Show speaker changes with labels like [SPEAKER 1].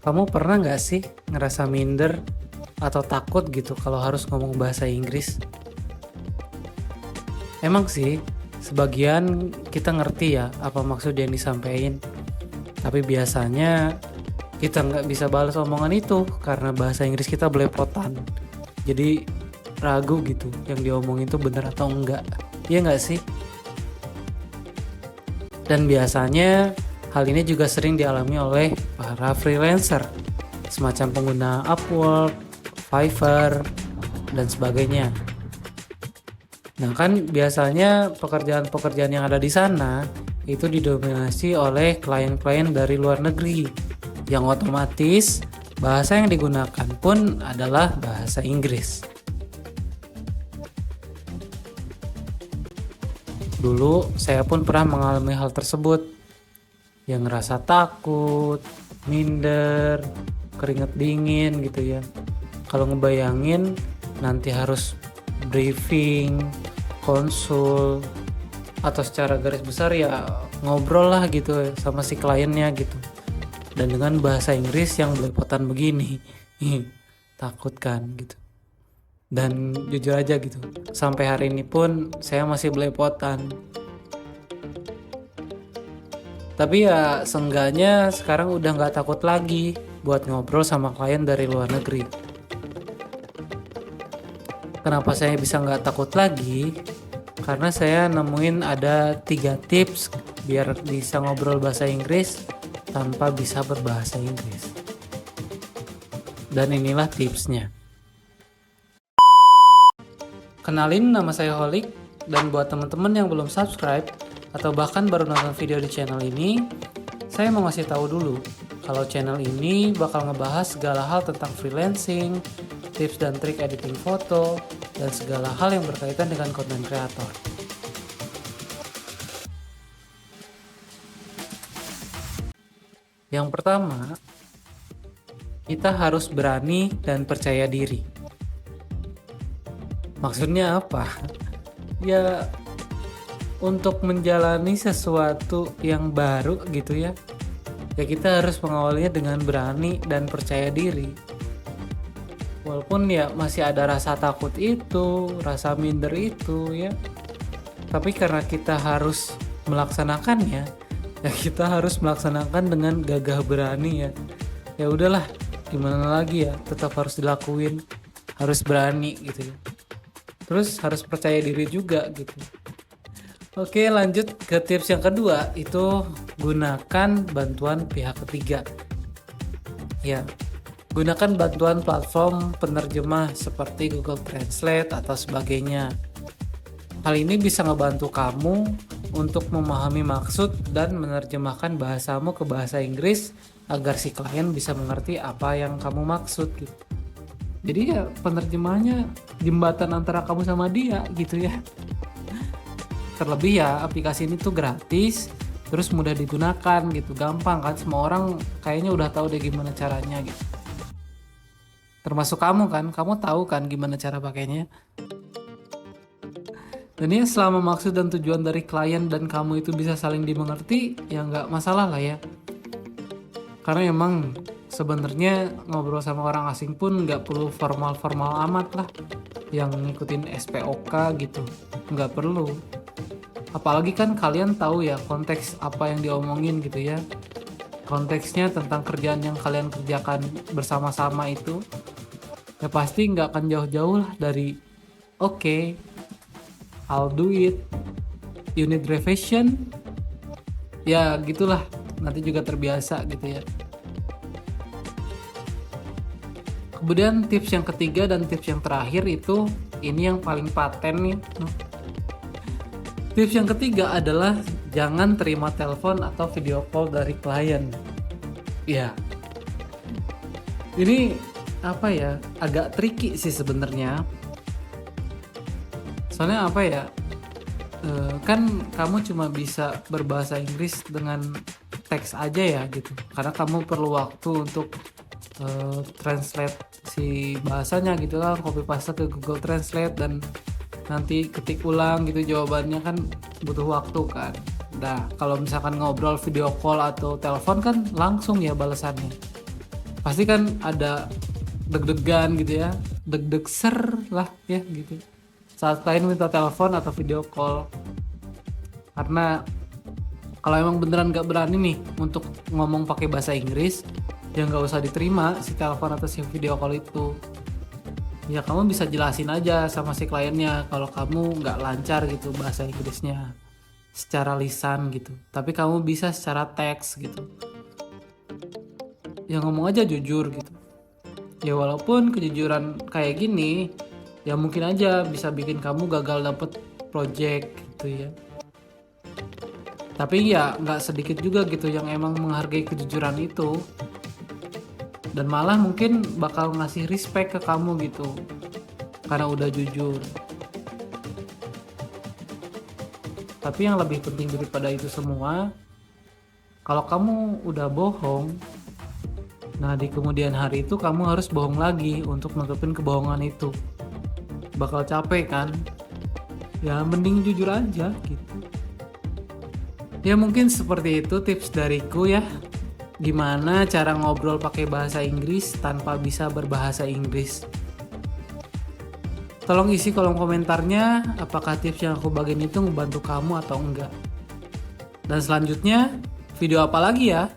[SPEAKER 1] Kamu pernah nggak sih ngerasa minder atau takut gitu kalau harus ngomong bahasa Inggris? Emang sih, sebagian kita ngerti ya apa maksud yang disampaikan, tapi biasanya kita nggak bisa balas omongan itu karena bahasa Inggris kita belepotan. Jadi ragu gitu yang diomongin itu bener atau enggak. Iya nggak sih? Dan biasanya hal ini juga sering dialami oleh para freelancer, semacam pengguna Upwork, Fiverr, dan sebagainya. Nah kan biasanya pekerjaan-pekerjaan yang ada di sana itu didominasi oleh klien-klien dari luar negeri, yang otomatis bahasa yang digunakan pun adalah bahasa Inggris. Dulu saya pun pernah mengalami hal tersebut, yang ngerasa takut, minder, keringet dingin gitu ya. Kalau ngebayangin nanti harus briefing, konsul, atau secara garis besar ya ngobrol lah gitu sama si kliennya gitu. Dan dengan bahasa Inggris yang belepotan begini, takut kan gitu. Dan jujur aja gitu, sampai hari ini pun saya masih belepotan. Tapi ya seenggaknya sekarang udah nggak takut lagi buat ngobrol sama klien dari luar negeri. Kenapa saya bisa nggak takut lagi? Karena saya nemuin ada 3 tips biar bisa ngobrol bahasa Inggris tanpa bisa berbahasa Inggris. Dan inilah tipsnya. Kenalin, nama saya Holik, dan buat teman-teman yang belum subscribe atau bahkan baru nonton video di channel ini, saya mau ngasih tahu dulu kalau channel ini bakal ngebahas segala hal tentang freelancing, tips dan trik editing foto, dan segala hal yang berkaitan dengan konten kreator. Yang pertama, kita harus berani dan percaya diri. Maksudnya apa? Ya, untuk menjalani sesuatu yang baru gitu ya, ya kita harus mengawalinya dengan berani dan percaya diri. Walaupun ya masih ada rasa takut itu, rasa minder itu ya, tapi karena kita harus melaksanakannya, ya kita harus melaksanakan dengan gagah berani ya. Ya udahlah, gimana lagi ya, tetap harus dilakuin, harus berani gitu ya. Terus harus percaya diri juga gitu. Oke, lanjut ke tips yang kedua, itu gunakan bantuan pihak ketiga. Ya, gunakan bantuan platform penerjemah seperti Google Translate atau sebagainya. Hal ini bisa ngebantu kamu untuk memahami maksud dan menerjemahkan bahasamu ke bahasa Inggris agar si klien bisa mengerti apa yang kamu maksud gitu. Jadi ya penerjemahnya jembatan antara kamu sama dia gitu ya. Terlebih ya aplikasi ini tuh gratis, terus mudah digunakan gitu, gampang kan, semua orang kayaknya udah tahu deh gimana caranya gitu. Termasuk kamu kan, kamu tahu kan gimana cara pakainya. Dan ya selama maksud dan tujuan dari klien dan kamu itu bisa saling dimengerti, ya nggak masalah lah ya. Karena emang sebenarnya ngobrol sama orang asing pun nggak perlu formal-formal amat lah, yang ngikutin SPOK gitu, nggak perlu. Apalagi kan kalian tahu ya konteks apa yang diomongin gitu ya. Konteksnya tentang kerjaan yang kalian kerjakan bersama-sama itu, ya pasti nggak akan jauh-jauh lah dari okay, I'll do it, you need revision, ya gitulah, nanti juga terbiasa gitu ya. Kemudian tips yang ketiga dan tips yang terakhir itu, ini yang paling paten nih. Tips yang ketiga adalah jangan terima telepon atau video call dari klien. Ya, ini apa ya, agak tricky sih sebenarnya. Soalnya apa ya, kan kamu cuma bisa berbahasa Inggris dengan teks aja ya gitu. Karena kamu perlu waktu untuk translate si bahasanya gitu kan, copy paste ke Google Translate dan nanti ketik ulang gitu jawabannya, kan butuh waktu kan. Nah kalau misalkan ngobrol video call atau telepon kan langsung ya balasannya. pasti kan ada deg-degan gitu ya, deg-deg ser lah ya gitu saat klien minta telepon atau video call. Karena kalau emang beneran gak berani nih untuk ngomong pakai bahasa Inggris, ya nggak usah diterima si telepon atau si video call itu. Ya kamu bisa jelasin aja sama si kliennya kalau kamu nggak lancar gitu bahasa Inggrisnya secara lisan gitu, tapi kamu bisa secara teks gitu. Ya ngomong aja jujur gitu. Ya walaupun kejujuran kayak gini, ya mungkin aja bisa bikin kamu gagal dapet project gitu ya. Tapi ya nggak sedikit juga gitu yang emang menghargai kejujuran itu, dan malah mungkin bakal ngasih respect ke kamu gitu karena udah jujur. Tapi yang lebih penting daripada itu semua, kalau kamu udah bohong, nah di kemudian hari itu kamu harus bohong lagi untuk nutupin kebohongan itu. Bakal capek kan? Ya mending jujur aja gitu. Ya mungkin seperti itu tips dariku ya. Gimana cara ngobrol pakai bahasa Inggris tanpa bisa berbahasa Inggris. Tolong isi kolom komentarnya apakah tips yang aku bagiin itu ngebantu kamu atau enggak. Dan selanjutnya video apa lagi ya?